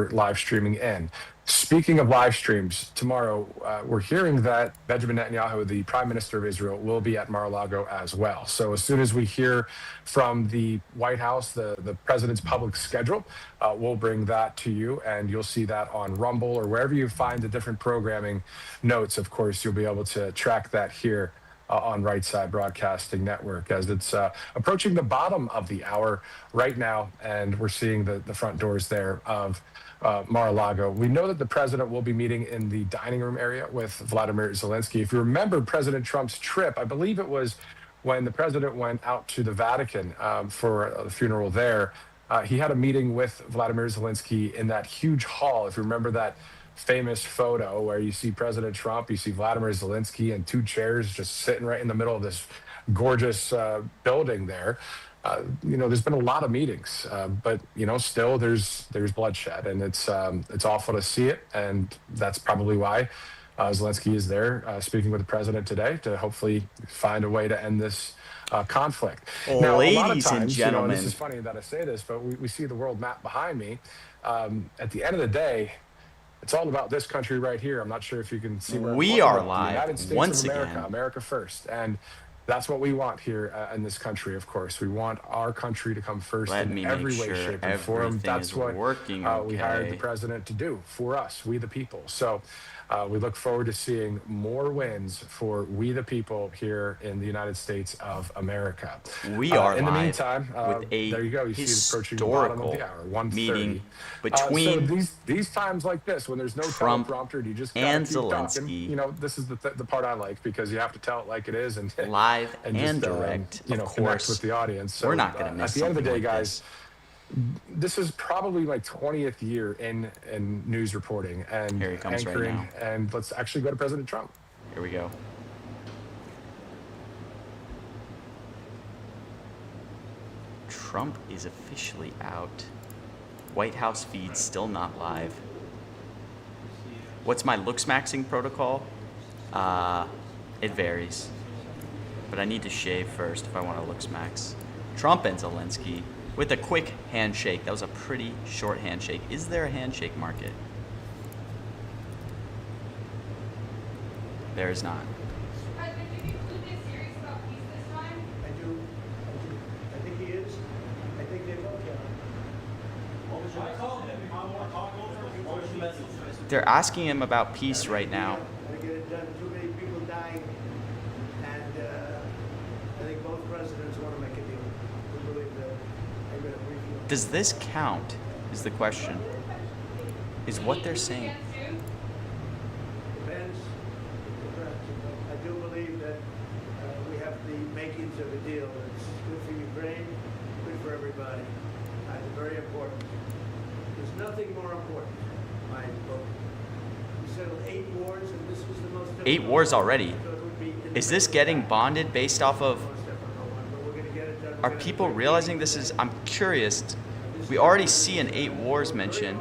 we're live streaming in. Speaking of live streams, tomorrow we're hearing that Benjamin Netanyahu, the Prime Minister of Israel, will be at Mar-a-Lago as well. So as soon as we hear from the White House, the president's public schedule, we'll bring that to you, and you'll see that on Rumble or wherever you find the different programming notes. Of course, you'll be able to track that here on Right Side Broadcasting Network, as it's approaching the bottom of the hour right now, and we're seeing the front doors there of Mar-a-Lago. We know that the president will be meeting in the dining room area with Vladimir Zelensky. If you remember President Trump's trip, I believe it was when the president went out to the Vatican for a funeral there, he had a meeting with Vladimir Zelensky in that huge hall. If you remember that famous photo where you see President Trump, you see Vladimir Zelensky and two chairs just sitting right in the middle of this gorgeous building there. There's been a lot of meetings, but still there's bloodshed, and it's awful to see it, and that's probably why Zelensky is there speaking with the president today to hopefully find a way to end this conflict. Now, a lot of Ladies and times, gentlemen, this is funny that I say this, but we see the world map behind me. At the end of the day, it's all about this country right here. I'm not sure if you can see where we are the live United States once of America, again. America first, and that's what we want here in this country. Of course, we want our country to come first in every way, shape, and form. That's what we hired the president to do for us, we the people. So we look forward to seeing more wins for we the people here in the United States of America. We are in the live meantime, with a there you go. You see approaching the bottom of the hour, 1:30. Meeting between so these times like this, when there's no Trump teleprompter, you just and keep talking. Zelensky. This is the part I like, because you have to tell it like it is, and live and and just, direct. Of connect course, with the audience. So, we're not going to miss at the end of the day, like guys. This is probably like 20th year in news reporting and Here he comes anchoring. right now. And let's actually go to President Trump. Here we go. Trump is officially out. White House feed still not live. What's my looks maxing protocol? It varies. But I need to shave first if I want to looks max. Trump and Zelensky with a quick handshake. That was a pretty short handshake. Is there a handshake market? There is not. President, did you include this series about peace this time? I do. I think he is. I think they both are. They're asking him about peace right now. I get it done. Too many people dying, and I think both presidents want to make a deal. I believe that. I'm going to brief you. Does this count? Is the question. Is what they're saying. Depends. I do believe that we have the makings of a deal. It's good for Ukraine, good for everybody. It's very important. There's nothing more important, in my book. We settled 8 wars, and this was the most difficult 8 wars already. one, so it would be in the Is this middle. getting bonded based off of? Most difficult one, but we're going to get it done. We're Are gonna people do it. realizing this is? I'm curious. We already see an 8 wars mention.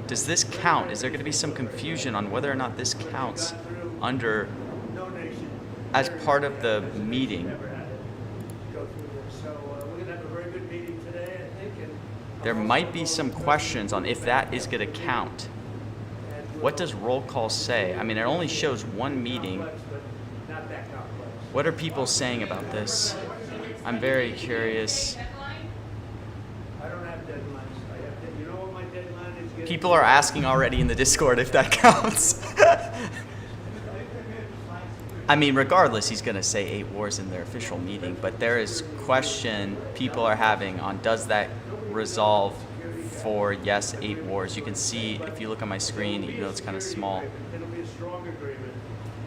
Does this count? Is there going to be some confusion on whether or not this counts under No nation as part of the meeting? ever had it go through this. So we're going to have a very good meeting today, I think. And There might be some questions on if that is going to count. What does roll call say? I mean, it only shows one meeting. complex, but not that complex. What are people saying about this? I'm very curious. I don't have deadlines. You know what my deadline is? Getting People are asking already in the Discord if that counts. I mean, regardless, he's going to say 8 wars in their official meeting, but there is question people are having on does that resolve for yes, 8 wars. You can see if you look on my screen, even though it's kind of small, It'll be a strong agreement.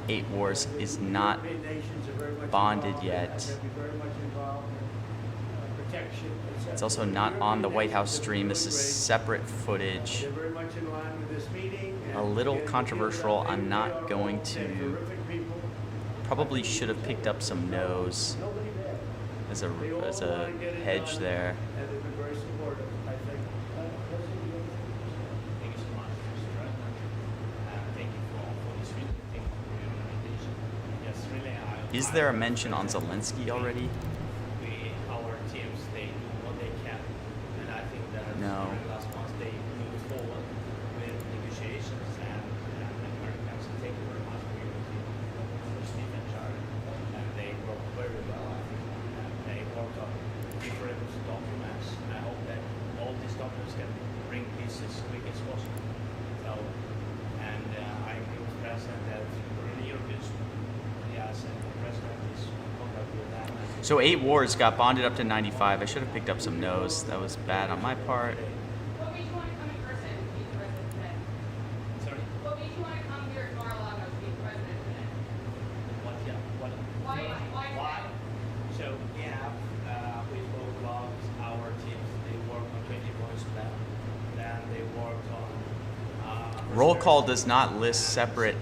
8 wars is not Nations are very much bonded involved. yet. They're gonna be very much involved in protection. It's also not on the White House stream. This is separate footage. They're very much in line with this meeting. and A little getting the controversial. deal done. I'm not going They're to. terrific people. Probably should have picked up some no's Nobody there. as They all a wanna get it hedge done, there. And they've been very supportive, I think. Thank you so much, Mr. President. Thank you for this meeting. Thank you for your invitation. Yes, really. Is there a mention on Zelensky already? Our teams, they do what they can, and I think that No. during last month they moved forward as quick as possible. So, and I agree with the president that we're in the European yes, and the president is in contact with them. So 8 wars got bonded up to 95. I should have picked up some no's. That was bad on my part. What made you want to come in person to meet the president today? Sorry? What made you want to come here to Mar-a-Lago to meet the president today? What? Yeah. What? Why? So we spoke about our teams. They work on 20 points plan. Then they worked on. Roll call does not list separate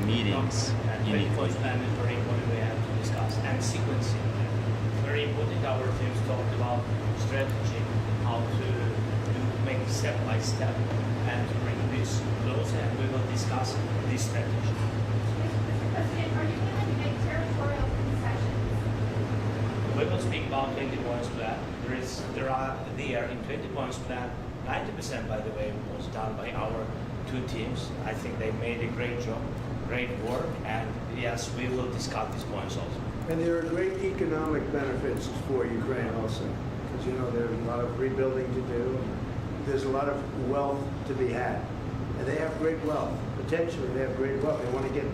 meetings And 20 uniquely. points plan is very important. We have to discuss and sequencing. Very important. Our teams talked about strategy, how to make step by step, and to bring this closer. And we will discuss this strategy. Mr. President, are you willing to make territorial concessions? We will speak about 20 points plan. In 20 points plan, 90% by the way was done by our 2 teams. I think they made a great job, great work, and yes, we will discuss these points also. And there are great economic benefits for Ukraine also, because there's a lot of rebuilding to do. There's a lot of wealth to be had, and they have great wealth. Potentially, they have great wealth. They want to get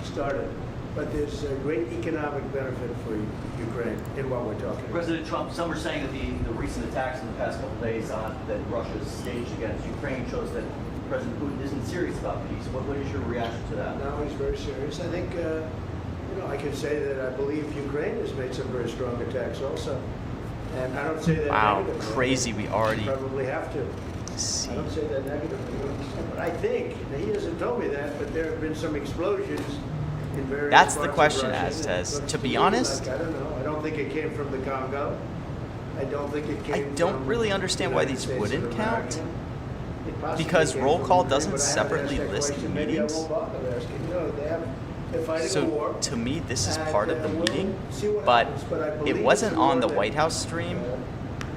started, but there's a great economic benefit for Ukraine in what we're talking about. President Trump, some are saying that the recent attacks in the past couple of days that Russia's staged against Ukraine shows that President Putin isn't serious about peace. What is your reaction to that? No, he's very serious. I think, I can say that I believe Ukraine has made some very strong attacks also. And I don't say that Wow, negatively. crazy. We already Probably have to. see. I don't say that negatively. But I think, now he hasn't told me that, but there have been some explosions in various That's the parts of question, Russia. Aztez. It looks To be me honest- like, I don't know. I don't think it came from the Congo. I don't think it came I don't from really understand why the these United States wouldn't of count. America. It possibly Because came roll from call Ukraine, doesn't but I haven't separately asked that list question. meetings. Maybe I won't bother asking. They're fighting a war. So to me, this is And, part of the we'll meeting, see what but happens, but I it believe wasn't it's a on war the that, White House stream.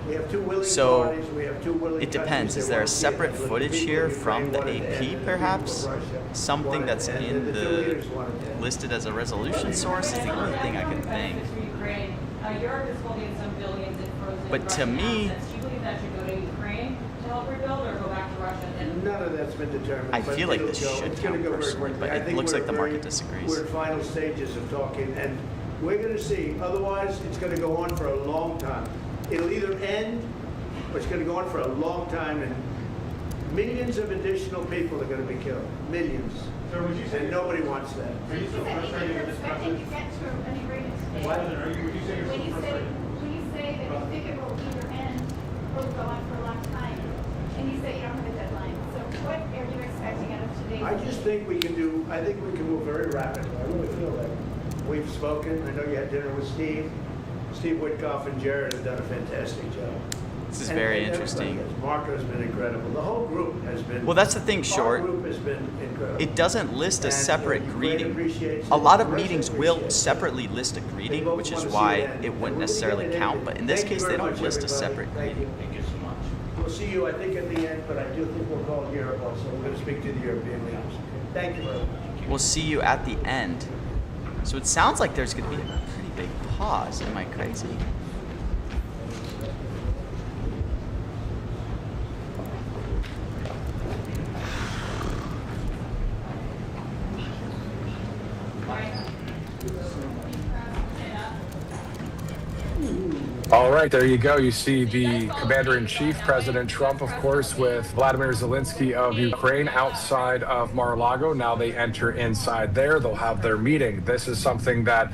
We have 2 willing So, parties, we have 2 willing it depends. countries Is that there a want to see it. separate But the footage people here of from Ukraine the want it to AP, end, and the people perhaps? of Russia Something want it that's to end, in and the 2 the leaders want it to end. listed as a resolution source is the only thing I can think. Ukraine. Europe is holding some billions in frozen But to Russian me- assets. Do you believe that should go to Ukraine to help rebuild or go back to Russia? And None of that's been determined. I but feel like it'll this go. should It's gonna count go very personally, quickly. but I it think looks we're like the very- market disagrees. We're in final stages of talking, and we're going to see. Otherwise, it's going to go on for a long time. It'll either end, or it's going to go on for a long time, and millions of additional people are going to be killed. Millions. Sir, would you say And nobody wants that. Are you so frustrated with this expecting message? to get to an agreement today. Why doesn't, would you say you're When so you say, frustrated? when you say that you think it will either end or go on for a long time, and you say you don't have a deadline, so what are you expecting out of today's? I just think I think we can move very rapidly. I really feel that. We've spoken. I know you had dinner with Steve. Steve Witkoff and Jared have done a fantastic job. This is And- very and interesting. everybody has. Marco has been incredible. The whole group has been. Well, that's the thing, Short. Our group has been incredible. It doesn't list a And, separate Ukraine greeting. appreciates A it. lot of Russia meetings will appreciates it. separately list a They greeting, both which is wanna see why it end. it And wouldn't we're gonna necessarily get it count. ended. But in this Thank you case, very they don't much, list a everybody. separate Thank greeting. you. Thank you so much. We'll see you, I think, at the end, but I do think we'll call Europe also. We're going to speak to the European leaders. Thank you very much. We'll see you at the end. So it sounds like there's going to be a pretty big pause. Am I crazy? All right, there you go. You see the commander-in-chief, President Trump, of course, with Vladimir Zelensky of Ukraine outside of Mar-a-Lago. Now they enter inside there. They'll have their meeting. This is something that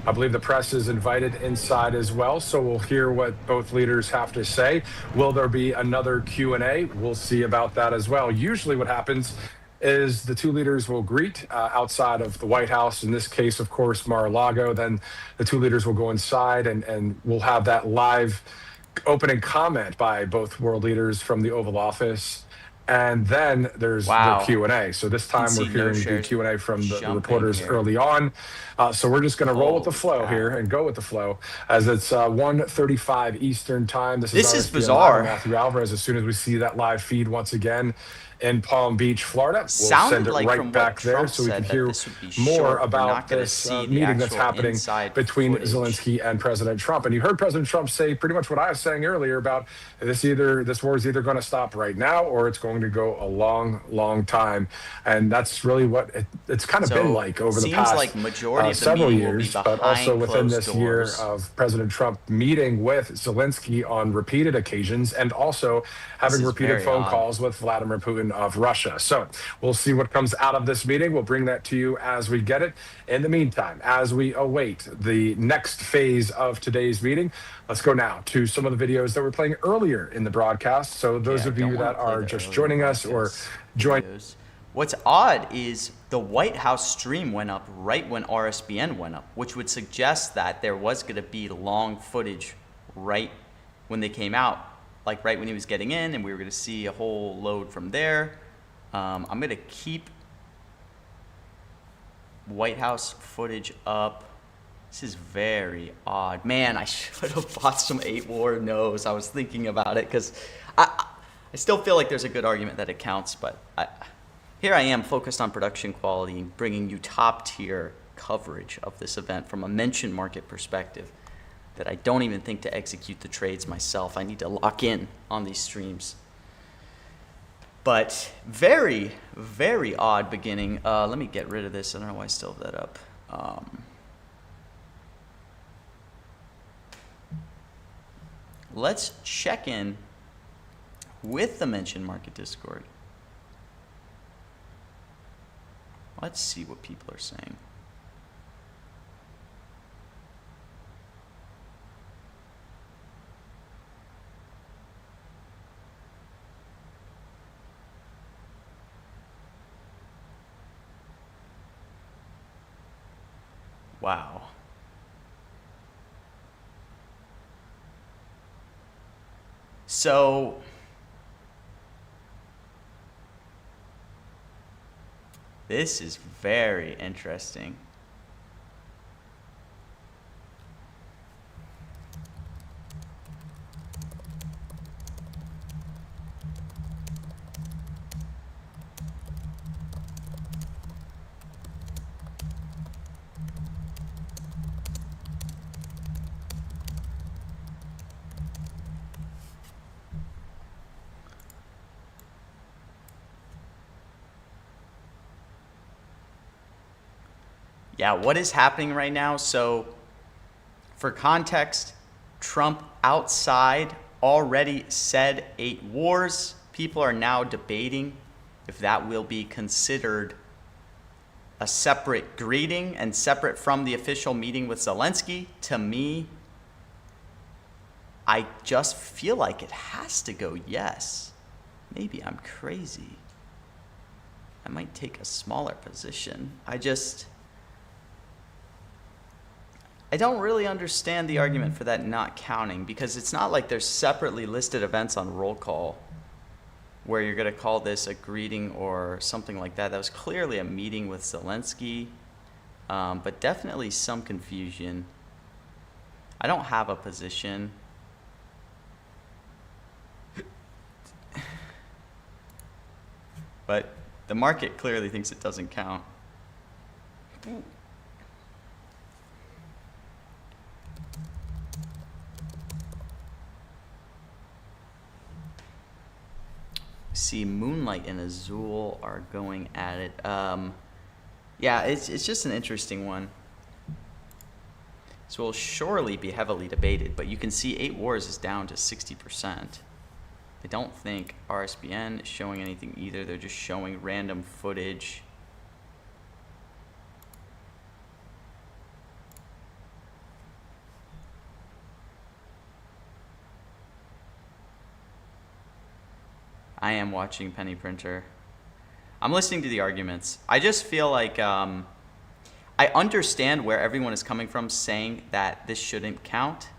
I believe the press is invited inside as well. So we'll hear what both leaders have to say. Will there be another Q&A? We'll see about that as well. Usually what happens is the 2 leaders will greet outside of the White House. In this case, of course, Mar-a-Lago. Then the 2 leaders will go inside and we'll have that live opening comment by both world leaders from the Oval Office. And then there's the Wow. Q&A. So this can time we're see no hearing the shares Q&A from the jumping reporters here. early on. So we're just going to roll with the Holy flow cow. here and go with the flow as it's 1:35 Eastern time. This This is RSBN Live. I'm bizarre. Matthew Alvarez. As soon as we see that live feed once again in Palm Beach, Florida, we'll Sounded send it like right from back what there Trump so we can said that hear this would be more short. You're about not going to this see the meeting that's actual happening inside between footage. Zelensky and President Trump. And you heard President Trump say pretty much what I was saying earlier about this war is either going to stop right now or it's going to go a long time. And that's really what it's kind of been So like over the seems past like majority of the several meeting will be years, but also behind within closed this year doors. of President Trump meeting with Zelensky on repeated occasions and also having is repeated very phone odd. calls with Vladimir Putin of Russia. So we'll see what comes out of this meeting. We'll bring that to you as we get it. In the meantime, as we await the next phase of today's meeting, let's go now to some of the videos that we're playing earlier in the broadcast. So those Yeah, of don't you wanna that play are the just earlier joining us or broadcast join. videos. What's odd is the White House stream went up right when RSBN went up, which would suggest that there was going to be long footage right when they came out, like right when he was getting in, and we were going to see a whole load from there. I'm going to keep White House footage up. This is very odd. Man, I should have bought some 8 War No's. I was thinking about it because I still feel like there's a good argument that it counts, but here I am focused on production quality and bringing you top tier coverage of this event from a mentioned market perspective that I don't even think to execute the trades myself. I need to lock in on these streams. But very, very odd beginning. Let me get rid of this. I don't know why I still have that up. Let's check in with the mentioned market Discord. Let's see what people are saying. Wow. So this is very interesting. Yeah, what is happening right now? So, for context, Trump outside already said 8 wars. People are now debating if that will be considered a separate greeting and separate from the official meeting with Zelensky. To me, I just feel like it has to go yes. Maybe I'm crazy. I might take a smaller position. I don't really understand the argument for that not counting, because it's not like there's separately listed events on roll call where you're going to call this a greeting or something like that. That was clearly a meeting with Zelensky, but definitely some confusion. I don't have a position. But the market clearly thinks it doesn't count. See, Moonlight and Azul are going at it. Yeah, it's just an interesting one. So will surely be heavily debated, but you can see 8 Wars is down to 60%. I don't think RSBN is showing anything either. They're just showing random footage. I am watching Penny Printer. I'm listening to the arguments. I just feel like I understand where everyone is coming from saying that this shouldn't count.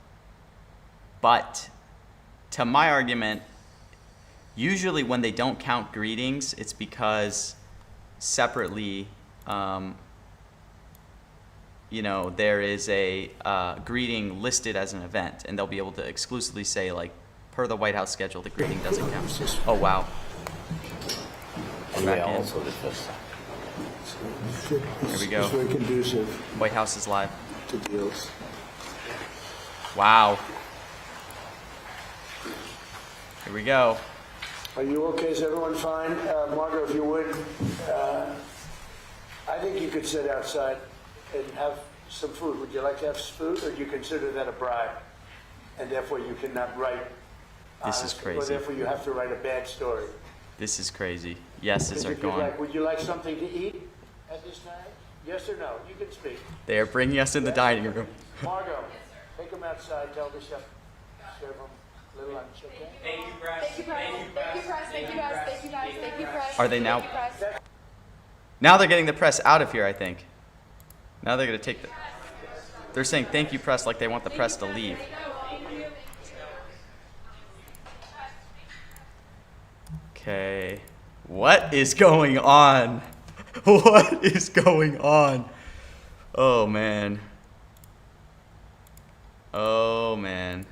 But to my argument, Usually when they don't count greetings, it's because separately, there is a greeting listed as an event, and they'll be able to exclusively say, like, per the White House schedule, the greeting doesn't count. Oh, wow. We're back in. Here we go. It's very conducive White House is live. to deals. Wow. Here we go. Are you okay? Is everyone fine? Margot, if you would, I think you could sit outside and have some food. Would you like to have food, or do you consider that a bribe? And therefore you cannot write. This is Or crazy. therefore you have to write a bad story. This is crazy. Yeses are If you'd gone. like, would you like something to eat at this time? Yes or no? You can speak. They are bringing us in the dining room. Margot, take them outside. Tell the chef, serve them a little lunch, okay? Thank you, press. Thank you, press. Thank you, guys. Thank you, guys. Thank you, press. Are they now? Thank you, press. Now they're getting the press out of here, I think. Now they're going to take the... They're saying thank you, press, like they want the press to leave. Okay. What is going on? What is going on? Oh, man. Oh, man.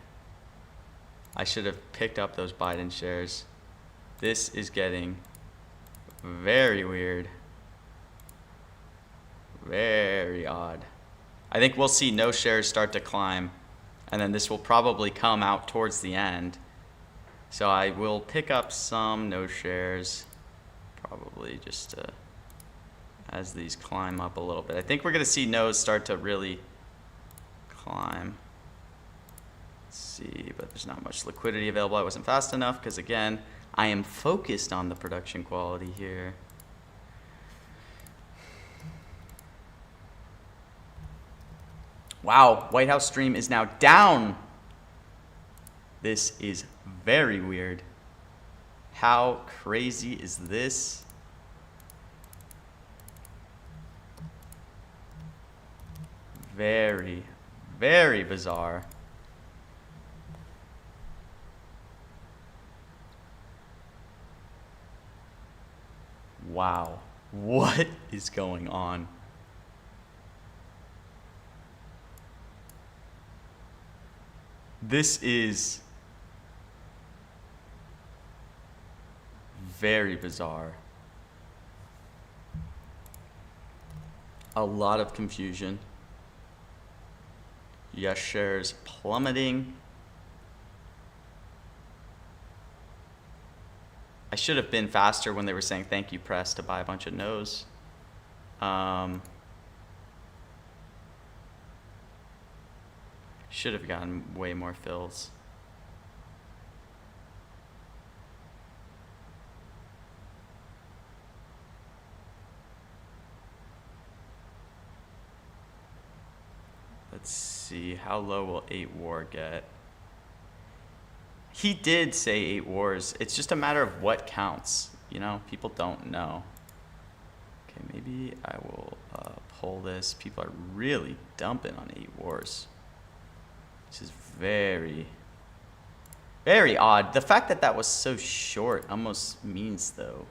I should have picked up those Biden shares. This is getting very weird. Very odd. I think we'll see no shares start to climb, and then this will probably come out towards the end. So I will pick up some no shares, probably just as these climb up a little bit. I think we're going to see no's start to really climb. Let's see, but there's not much liquidity available. I wasn't fast enough because, again, I am focused on the production quality here. Wow, White House stream is now down. This is very weird. How crazy is this? Very, very bizarre. Wow, what is going on? This is very bizarre. A lot of confusion. Yes, shares plummeting. I should have been faster when they were saying thank you, press, to buy a bunch of no's. Should have gotten way more fills. Let's see, how low will 8 war get? He did say 8 wars. It's just a matter of what counts. You know, people don't know. Okay, maybe I will pull this. People are really dumping on 8 wars. This is very, very odd. The fact that that was so short almost means, though,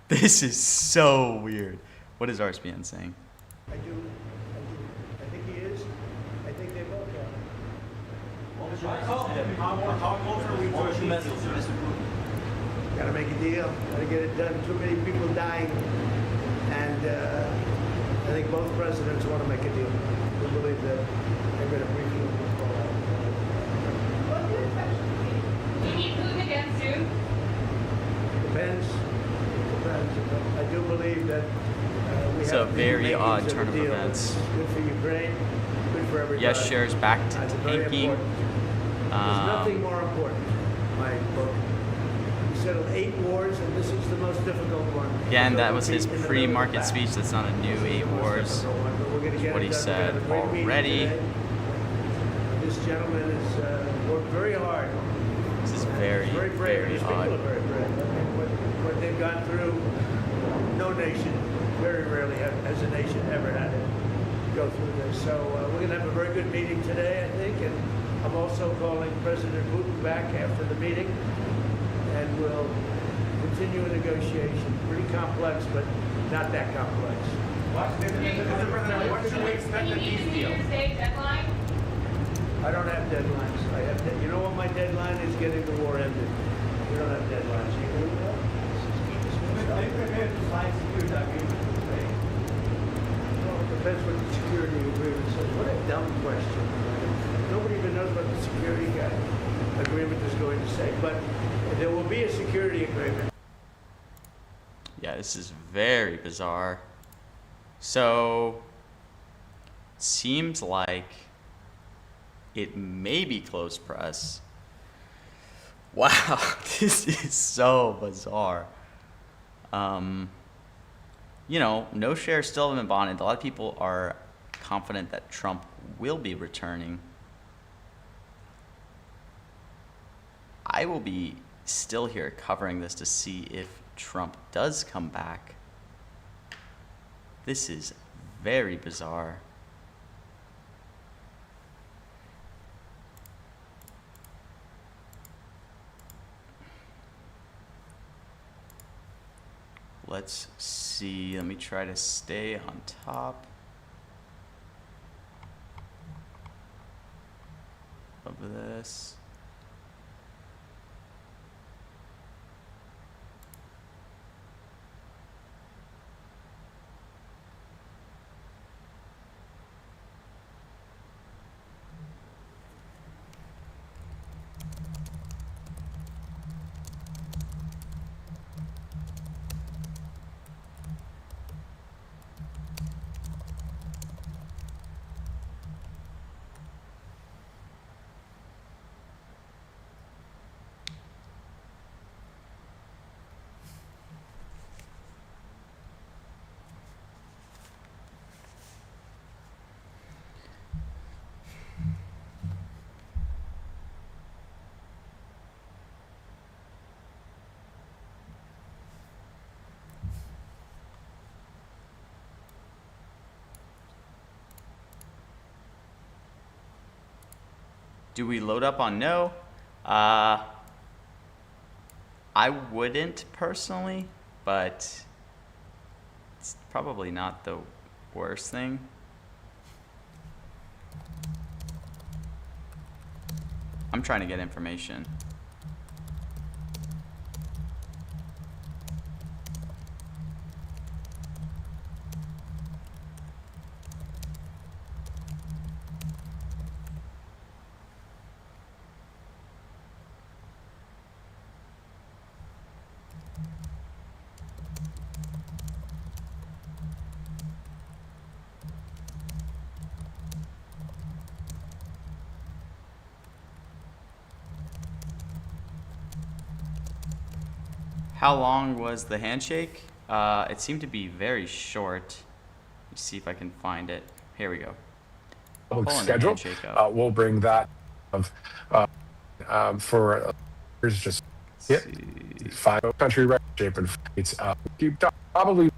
this is so weird. What is RSBN saying? I think he is. I think they both are. Got to make a deal. Got to get it done. Too many people dying, and I think both presidents want to make a deal. We believe that they're going to briefly pull out. What do you expect? Do you need Putin again soon? Depends. I do believe that we It's have a very the odd makings of turn of a deal. events. It's good for Ukraine. Good for everybody. Yes, shares back to It's very tanking. important. There's nothing more important. My book. We settled 8 wars, and this is the most difficult one. Again, that was his In the middle of pre-market the speech. That's not a new 8 wars. What he said already. This gentleman has worked very hard. This is very, Very brave. very These people are odd. very brave. I mean, what they've gone through, no nation very rarely has a nation ever had to go through this. So we're going to have a very good meeting today, I think, and I'm also calling President Putin back after the meeting, and we'll continue a negotiation. Pretty complex, but not that complex. What should we expect Can in you meet these the New deals? Year's Day deadline? I don't have deadlines. You know what my deadline is? Getting the war ended. We don't have deadlines. You agree with that? They prepared to sign security agreement with Ukraine. Well, it depends what the security agreement says. What a dumb question. Nobody even knows what the security agreement is going to say. But there will be a security agreement. Yeah, this is very bizarre. So, seems like it may be closed press. Wow, this is so bizarre. You know, no shares still haven't been bonded. A lot of people are confident that Trump will be returning. I will be still here covering this to see if Trump does come back. This is very bizarre. Let's see. Let me try to stay on top of this. Do we load up on no? I wouldn't personally, but it's probably not the worst thing. I'm trying to get information. How long was the handshake? It seemed to be very short. Let me see if I can find it. Here we go. Public Pulling the schedule. handshake up. We'll bring that for here's just Let's yeah, see. 5 country record shape and it's probably.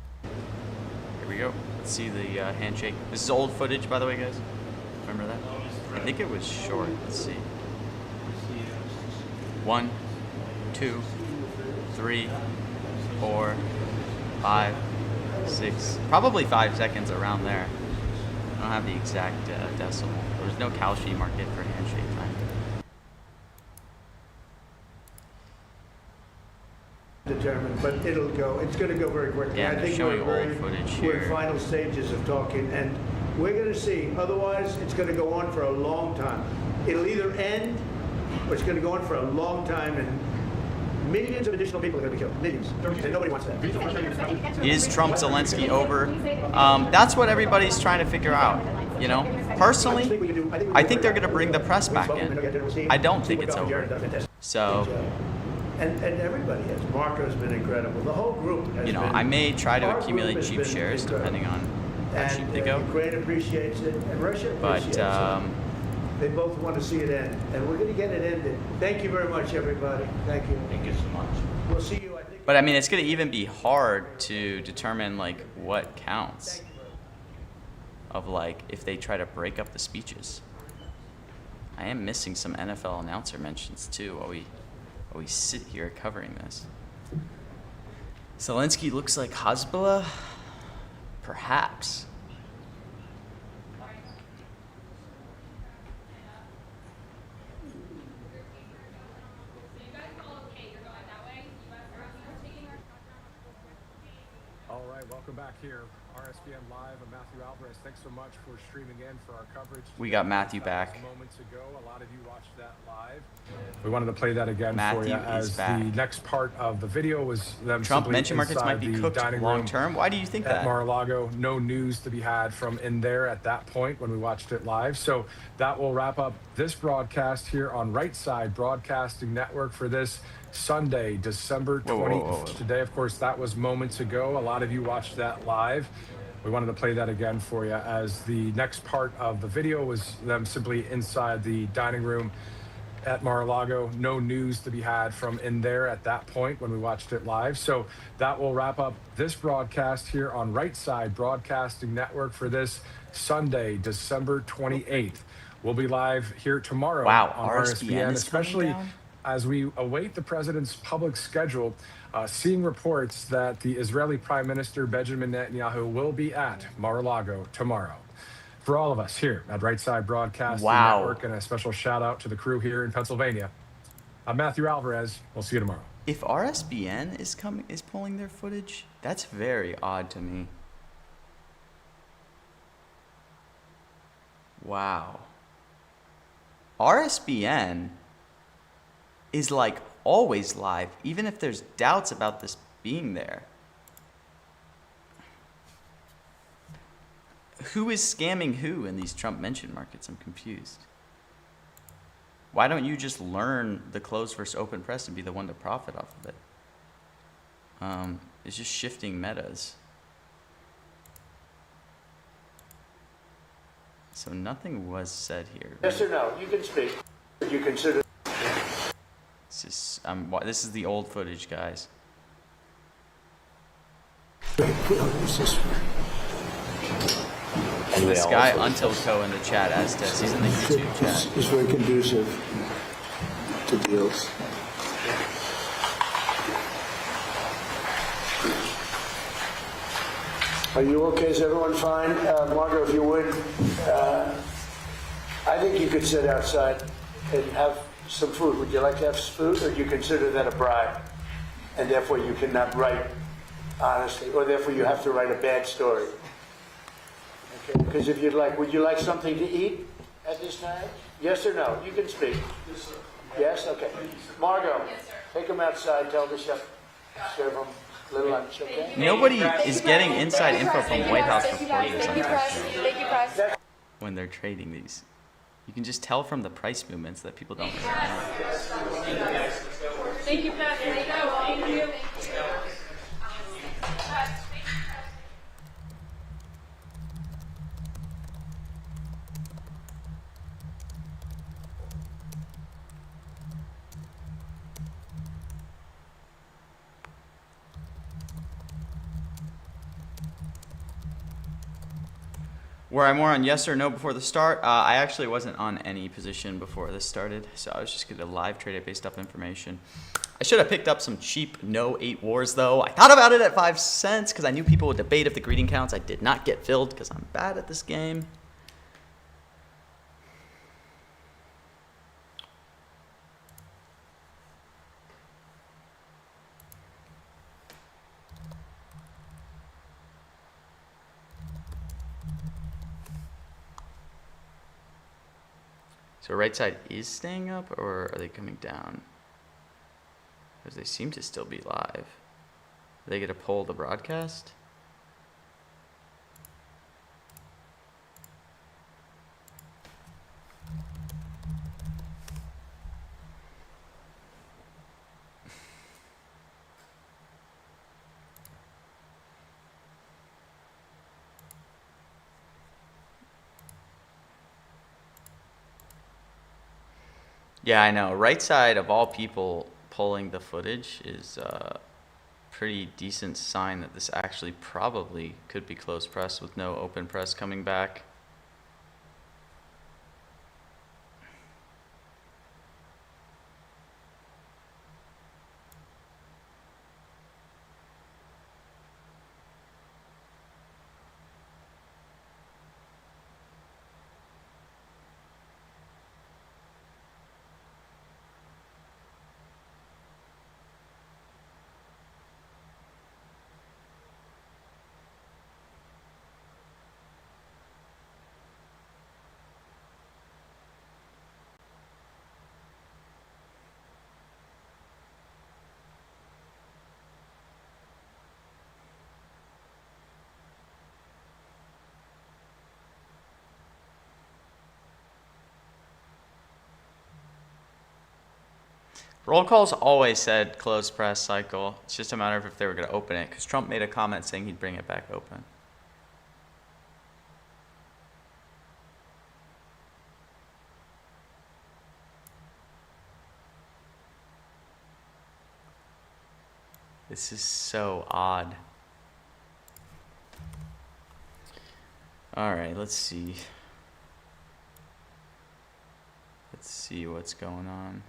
Here we go. Let's see the handshake. This is old footage, by the way, guys. Remember that? I think it was short. Let's see. 1, 2, 3, 4, 5, 6. Probably 5 seconds around there. I don't have the exact decimal. There was no Kalshi market for handshake time. Determined, but it's going to go very quickly. Yeah, I they're think showing we're old footage we're in here. final stages of talking, and we're going to see. Otherwise, it's going to go on for a long time. It'll either end, or it's going to go on for a long time, and millions of additional people are going to be killed. Millions. And nobody wants that. Is Trump Zelensky over? That's what everybody's trying to figure out. You know, personally, I think they're going to bring the press back in. I don't think it's over. So, And everybody has. Marco's been incredible. The whole group has you know, been. I may try to Our group accumulate has cheap been shares incredible. depending on how cheap they And go. Ukraine appreciates it, and Russia appreciates But it. They both want to see it end, and we're going to get it ended. Thank you very much, everybody. Thank you. Thank you so much. We'll see you, I think. But I mean, it's going to even be hard to determine like what counts of like if they try to break up the speeches. I am missing some NFL announcer mentions too while we sit here covering this. Zelensky looks like Hezbollah? Perhaps. All right, welcome back here. RSBN Live. I'm Matthew Alvarez. Thanks so much for streaming in for our coverage. We got Matthew That was back. moments ago. A lot of you watched that live. We wanted to play that again Matthew for you is as back. the next part of the video was them Trump simply mention markets might inside be the cooked dining long room term. Why do you think at that? Mar-a-Lago. No news to be had from in there at that point when we watched it live. So that will wrap up this broadcast here on Right Side Broadcasting Network for this Sunday, December 20th. Whoa. Today, of course, that was moments ago. A lot of you watched that live. We wanted to play that again for you as the next part of the video was them simply inside the dining room at Mar-a-Lago. No news to be had from in there at that point when we watched it live. So that will wrap up this broadcast here on Right Side Broadcasting Network for this Sunday, December 28th. We'll be live here tomorrow Wow, on RSBN RSBN, is coming especially down? as we await the president's public schedule, seeing reports that the Israeli Prime Minister Benjamin Netanyahu will be at Mar-a-Lago tomorrow. For all of us here at Right Side Broadcasting Wow. Network, and a special shout out to the crew here in Pennsylvania, I'm Matthew Alvarez. We'll see you tomorrow. If RSBN is pulling their footage, that's very odd to me. Wow. RSBN is like always live, even if there's doubts about this being there. Who is scamming who in these Trump mention markets? I'm confused. Why don't you just learn the closed versus open press and be the one to profit off of it? It's just shifting metas. So nothing was said here. Yes or no? You can speak. You consider. This is the old footage, guys. This guy Until Co in the chat, Estes, he's in the YouTube chat. It's very conducive to deals. Are you okay? Is everyone fine? Margot, if you would, I think you could sit outside and have some food. Would you like to have food, or do you consider that a bribe? And therefore you cannot write honestly, or therefore you have to write a bad story? Okay, because if you'd like, would you like something to eat at this time? Yes or no? You can speak. Yes, sir. Yes? Okay. Margot, take them outside, tell the chef, serve them a little lunch, okay? Nobody is getting inside info from White House reporters on Thank you, press. when they're trading these. You can just tell from the price movements that people don't really know. Thank you, press. Thank you. Were I more on yes or no before the start? I actually wasn't on any position before this started, so I was just going to live trade it based off information. I should have picked up some cheap no 8 wars though. I thought about it at 5 cents because I knew people would debate if the greeting counts. I did not get filled because I'm bad at this game. So right side is staying up, or are they coming down? Because they seem to still be live. Are they going to pull the broadcast? Yeah, I know. Right side of all people pulling the footage is pretty decent sign that this actually probably could be closed press with no open press coming back. Roll calls always said closed press cycle. It's just a matter of if they were going to open it, because Trump made a comment saying he'd bring it back open. This is so odd. All right, let's see. Let's see what's going on.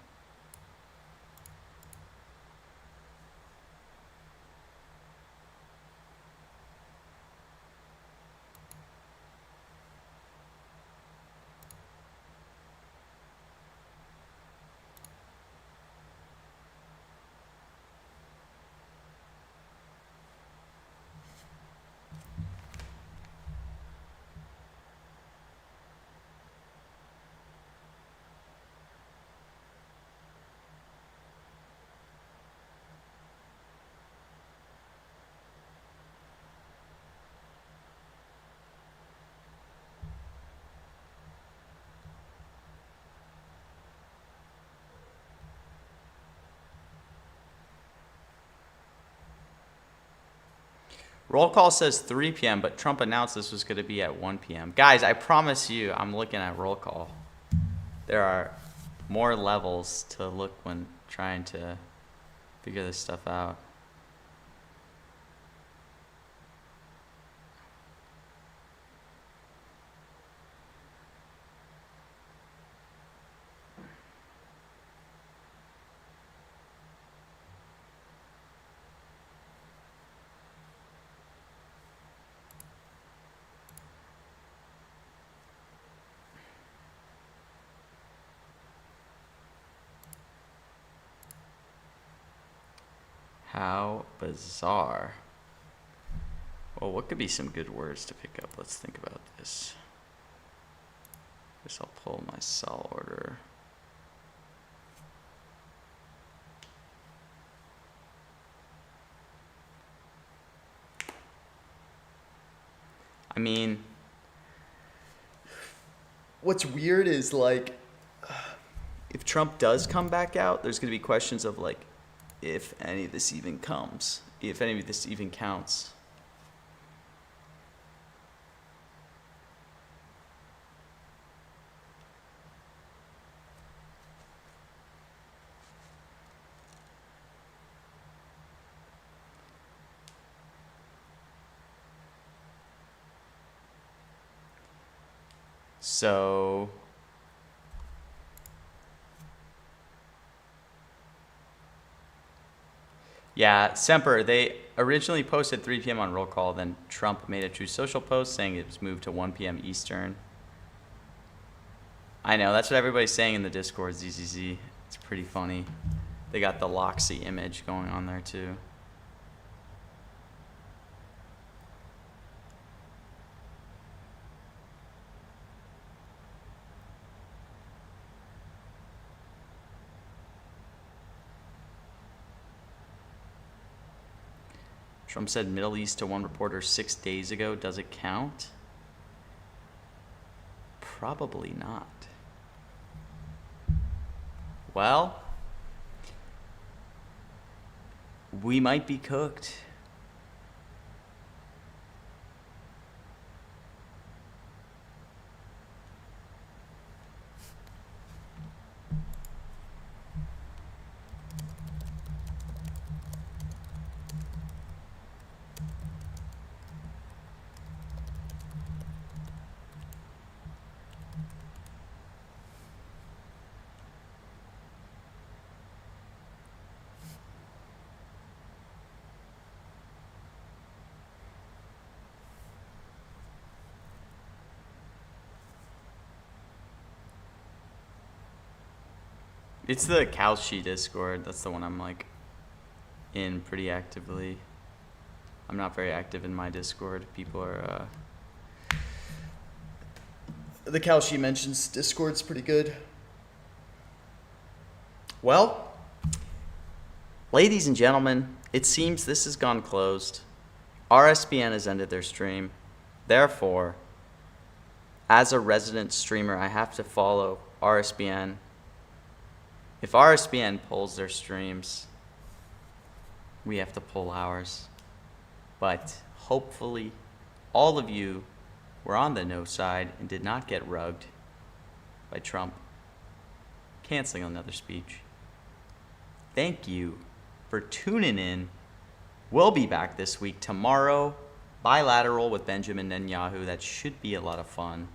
Roll call says 3 p.m., but Trump announced this was going to be at 1 p.m. Guys, I promise you, I'm looking at roll call. There are more levels to look when trying to figure this stuff out. How bizarre. Well, what could be some good words to pick up? Let's think about this. Guess I'll pull my sell order. I mean, what's weird is like, if Trump does come back out, there's going to be questions of like, if any of this even comes, if any of this even counts. So yeah, Semper, they originally posted 3 p.m. on roll call, then Trump made a True Social post saying it was moved to 1 p.m. Eastern. I know, that's what everybody's saying in the Discord, ZZZ. It's pretty funny. They got the Loxy image going on there too. Trump said Middle East to one reporter 6 days ago. Does it count? Probably not. Well, we might be cooked. It's the Kalshi Discord. That's the one I'm like in pretty actively. I'm not very active in my Discord. People are. The Kalshi mentions Discord's pretty good. Well, ladies and gentlemen, it seems this has gone closed. RSBN has ended their stream. Therefore, as a resident streamer, I have to follow RSBN. If RSBN pulls their streams, we have to pull ours. But hopefully, all of you were on the no side and did not get rugged by Trump canceling another speech. Thank you for tuning in. We'll be back this week tomorrow, bilateral with Benjamin Netanyahu. That should be a lot of fun.